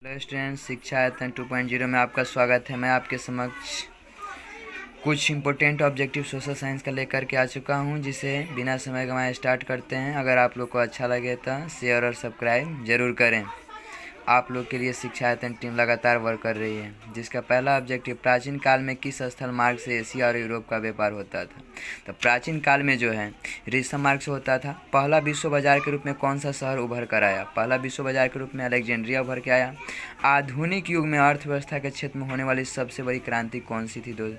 Hello students, शिक्षा आयतन 2.0 में आपका स्वागत है। मैं आपके समक्ष कुछ इंपॉर्टेंट ऑब्जेक्टिव सोशल साइंस का लेकर के आ चुका हूं, जिसे बिना समय गंवाए स्टार्ट करते हैं। अगर आप लोग को अच्छा लगे तो शेयर और सब्सक्राइब जरूर करें। आप लोग के लिए शिक्षा आयतन टीम लगातार वर्क कर रही है, जिसका पहला ऑब्जेक्टिव प्राचीन काल में किस स्थल मार्ग से एशिया और यूरोप का व्यापार होता था। तो प्राचीन काल में जो है रेशम मार्ग से होता था। पहला विश्व बाजार के रूप में कौन सा शहर उभर कर आया? पहला विश्व बाजार के रूप में अलेक्जेंड्रिया उभर के आया। आधुनिक युग में अर्थव्यवस्था के क्षेत्र में होने वाली सबसे बड़ी क्रांति कौन सी थी दो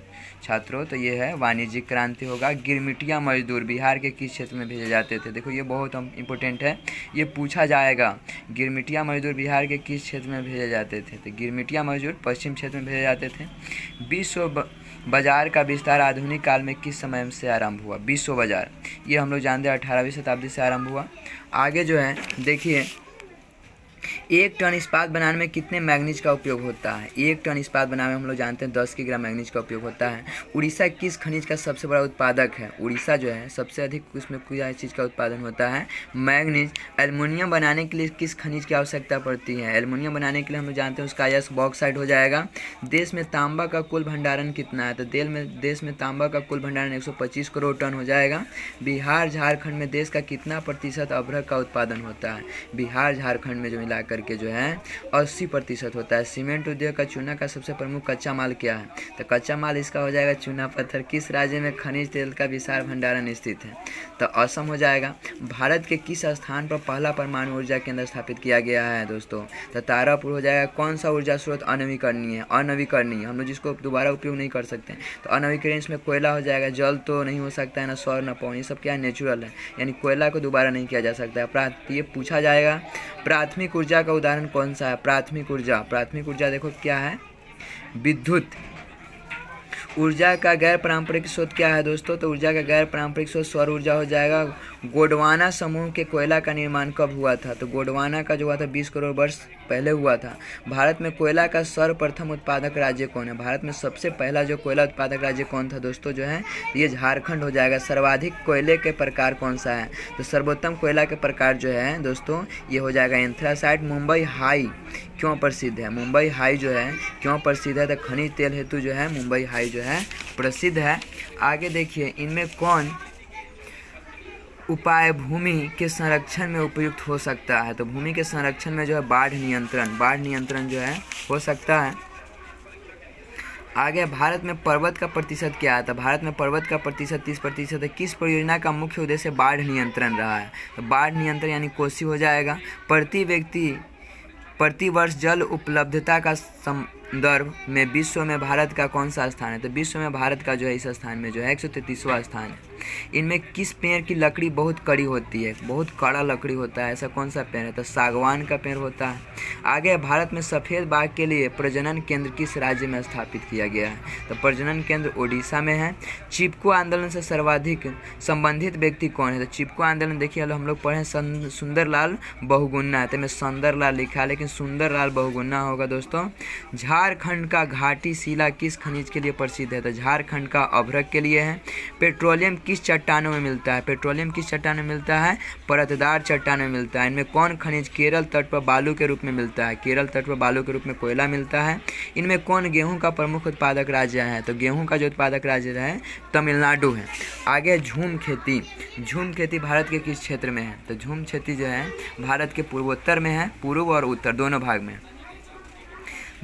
छात्रों? तो ये है वाणिज्यिक क्रांति होगा। गिरमिटिया मजदूर बिहार के किस क्षेत्र में भेजे जाते थे? देखो ये बहुत इंपॉर्टेंट है, ये पूछा जाएगा। गिरमिटिया मजदूर बिहार के किस क्षेत्र में भेजे जाते थे? तो गिरमिटिया मजदूर पश्चिम क्षेत्र में भेजे जाते थे। विश्व बाजार का विस्तार आधुनिक काल में किस समय से आरंभ हुआ? विश्व बाजार ये हम लोग जानते हैं 18वीं शताब्दी से आरंभ हुआ। आगे जो है देखिए, एक टन इस्पात बनाने में कितने मैग्नीज का उपयोग होता है? एक टन इस्पात बनाने में हम लोग जानते हैं 10 किग्रा मैग्नीज का उपयोग होता है। उड़ीसा किस खनिज का सबसे बड़ा उत्पादक है? उड़ीसा जो है सबसे अधिक उसमें किस चीज़ का उत्पादन होता है? मैग्नीज। एल्युमिनियम बनाने के लिए किस खनिज की आवश्यकता पड़ती है? एल्युमिनियम बनाने के लिए हम लोग जानते हैं उसका यस बॉक्साइट हो जाएगा। देश में तांबा का कुल भंडारण कितना है? तो देश में तांबा का कुल भंडारण 125 करोड़ टन हो जाएगा। बिहार झारखंड में देश का कितना प्रतिशत अभ्रक का उत्पादन होता है? बिहार झारखंड में जो मिला करके जो है 80% होता है। सीमेंट उद्योग का चूना का सबसे प्रमुख कच्चा माल क्या है? तो कच्चा माल इसका हो जाएगा चूना पत्थर। किस राज्य में खनिज तेल का विशाल भंडारण स्थित है? तो असम हो जाएगा। भारत के किस स्थान पर पहला परमाणु ऊर्जा केंद्र स्थापित किया गया है दोस्तों? तो तारापुर हो जाएगा। कौन सा ऊर्जा स्रोत अनवीकरणीय है? अनवीकरणीय, हम लोग जिसको दोबारा उपयोग नहीं कर सकते। तो अनवीकरणीय इसमें कोयला हो जाएगा। जल तो नहीं हो सकता है, ना सौर ना पवन, ये सब क्या है? नेचुरल है, यानी कोयला को दोबारा नहीं किया जा सकता है। ये पूछा जाएगा। प्राथमिक ऊर्जा का उदाहरण कौन सा है? प्राथमिक ऊर्जा देखो क्या है? विद्युत। ऊर्जा का गैर पारंपरिक स्रोत क्या है दोस्तों? तो ऊर्जा का गैर पारंपरिक स्रोत सौर ऊर्जा हो जाएगा। गोंडवाना समूह के कोयला का निर्माण कब हुआ था? तो गोंडवाना का जो हुआ था 20 करोड़ वर्ष पहले हुआ था। भारत में कोयला का सर्वप्रथम उत्पादक राज्य कौन है? भारत में सबसे पहला जो कोयला उत्पादक राज्य कौन था दोस्तों? जो है ये झारखंड हो जाएगा। सर्वाधिक कोयले के प्रकार कौन सा है? तो सर्वोत्तम कोयला के प्रकार जो है दोस्तों ये हो जाएगा एंथ्रासाइट। मुंबई हाई क्यों प्रसिद्ध है? मुंबई हाई जो है क्यों प्रसिद्ध है? तो खनिज तेल हेतु जो है मुंबई हाई जो है प्रसिद्ध है। आगे देखिए, इनमें कौन उपाय भूमि के संरक्षण में उपयुक्त हो सकता है? तो भूमि के संरक्षण में जो है बाढ़ नियंत्रण जो है हो सकता है। आगे भारत में पर्वत का प्रतिशत क्या है? तो भारत में पर्वत का प्रतिशत 30% है। किस परियोजना का मुख्य उद्देश्य बाढ़ नियंत्रण रहा है? तो बाढ़ नियंत्रण यानी कोसी हो जाएगा। प्रति वर्ष जल उपलब्धता का संदर्भ में विश्व में भारत का कौन सा स्थान है? तो विश्व में भारत का जो है इस स्थान में जो है 133वां स्थान है। इनमें किस पेड़ की लकड़ी बहुत कड़ी होती है? बहुत कड़ा लकड़ी होता है, ऐसा कौन सा पेड़ है? तो सागवान का पेड़ होता है। आगे भारत में सफ़ेद बाघ के लिए प्रजनन केंद्र किस राज्य में स्थापित किया गया है? तो प्रजनन केंद्र ओडिशा में है। चिपको आंदोलन से सर्वाधिक संबंधित व्यक्ति कौन है? तो चिपको आंदोलन देखिए हम लोग पढ़े सुंदरलाल बहुगुणा है, तो मैं सुंदरलाल लिखा, लेकिन सुंदरलाल बहुगुणा होगा दोस्तों। झारखंड का घाटी शिला किस खनिज के लिए प्रसिद्ध है? तो झारखंड का अभ्रक के लिए है। पेट्रोलियम किस चट्टानों में मिलता है? पेट्रोलियम किस चट्टान में मिलता है? परतदार चट्टान में मिलता है। इनमें कौन खनिज केरल तट पर बालू के रूप में मिलता है? केरल तट पर बालू के रूप में कोयला मिलता है। इनमें कौन गेहूं का प्रमुख उत्पादक राज्य है? तो गेहूं का जो उत्पादक राज्य है तमिलनाडु है। आगे झूम खेती भारत के किस क्षेत्र में है? तो झूम खेती जो है भारत के पूर्वोत्तर में है, पूर्व और उत्तर दोनों भाग में।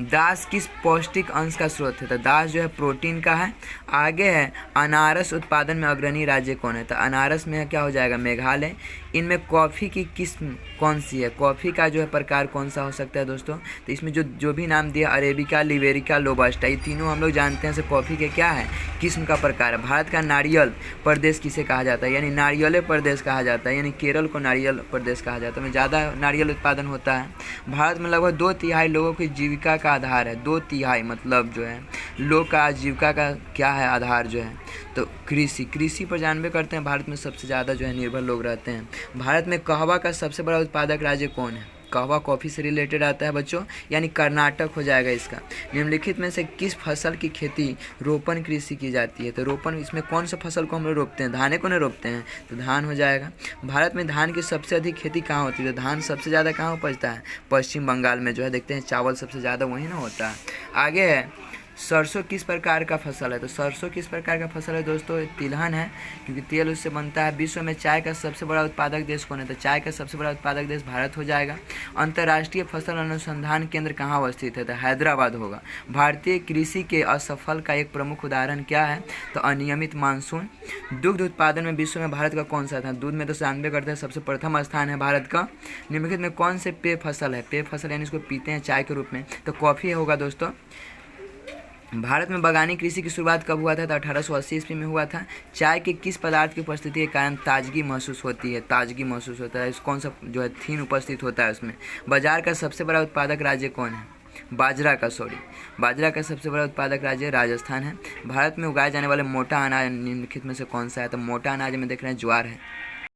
दास किस पौष्टिक अंश का स्रोत है? तो दास जो है प्रोटीन का है। आगे है अनारस उत्पादन में अग्रणी राज्य कौन है? तो अनारस में क्या हो जाएगा? मेघालय। इनमें कॉफ़ी की किस्म कौन सी है? कॉफ़ी का जो है प्रकार कौन सा हो सकता है दोस्तों? तो इसमें जो भी नाम दिया अरेबिका, लिबेरिका, रोबस्टा, ये तीनों हम लोग जानते हैं से कॉफ़ी के क्या है? किस्म का प्रकार है। भारत का नारियल प्रदेश किसे कहा जाता है? यानी नारियल प्रदेश कहा जाता है, यानी केरल को नारियल प्रदेश कहा जाता है, में ज़्यादा नारियल उत्पादन होता है। भारत में लगभग 2/3 लोगों की जीविका का आधार है। 2/3 मतलब जो है लोग का आजीविका का क्या है आधार जो है? तो कृषि पर जानबे करते हैं। भारत में सबसे ज़्यादा जो है निर्भर लोग रहते हैं। भारत में कहवा का सबसे बड़ा उत्पादक राज्य कौन है? कहवा कॉफ़ी से रिलेटेड आता है बच्चों, यानी कर्नाटक हो जाएगा इसका। निम्नलिखित में से किस फसल की खेती रोपण कृषि की जाती है? तो रोपण, इसमें कौन सा फसल को हम लोग रोपते हैं? धाने को नहीं रोपते हैं, तो धान हो जाएगा। भारत में धान की सबसे अधिक खेती कहाँ होती है? तो धान सबसे ज़्यादा कहाँ उपजता है? पश्चिम बंगाल में जो है, देखते हैं चावल सबसे ज़्यादा वहीं ना होता है। आगे है, सरसों किस प्रकार का फसल है? तो सरसों किस प्रकार का फसल है दोस्तों? तिलहन है, क्योंकि तेल उससे बनता है। विश्व में चाय का सबसे बड़ा उत्पादक देश कौन है? तो चाय का सबसे बड़ा उत्पादक देश भारत हो जाएगा। अंतर्राष्ट्रीय फसल अनुसंधान केंद्र कहाँ अवस्थित है? तो हैदराबाद होगा। भारतीय कृषि के असफल का एक प्रमुख उदाहरण क्या है? तो अनियमित मानसून। दुग्ध उत्पादन में विश्व में भारत का कौन सा था? दूध में तो 96 करते हैं, सबसे प्रथम स्थान है भारत का। निम्नलिखित में कौन से पेय फसल है? पेय फसल यानी इसको पीते हैं चाय के रूप में, तो कॉफ़ी होगा दोस्तों। भारत में बागानी कृषि की शुरुआत कब हुआ था? तो 1880 ईस्वी में हुआ था। चाय के किस पदार्थ की उपस्थिति के कारण ताजगी महसूस होती है? ताजगी महसूस होता है, कौन सा जो है थीन उपस्थित होता है उसमें। बाजार का सबसे बड़ा उत्पादक राज्य कौन है? बाजरा का सबसे बड़ा उत्पादक राज्य राजस्थान है। भारत में उगाए जाने वाले मोटा अनाज निम्नलिखित में से कौन सा है? तो मोटा अनाज में देख रहे हैं ज्वार है।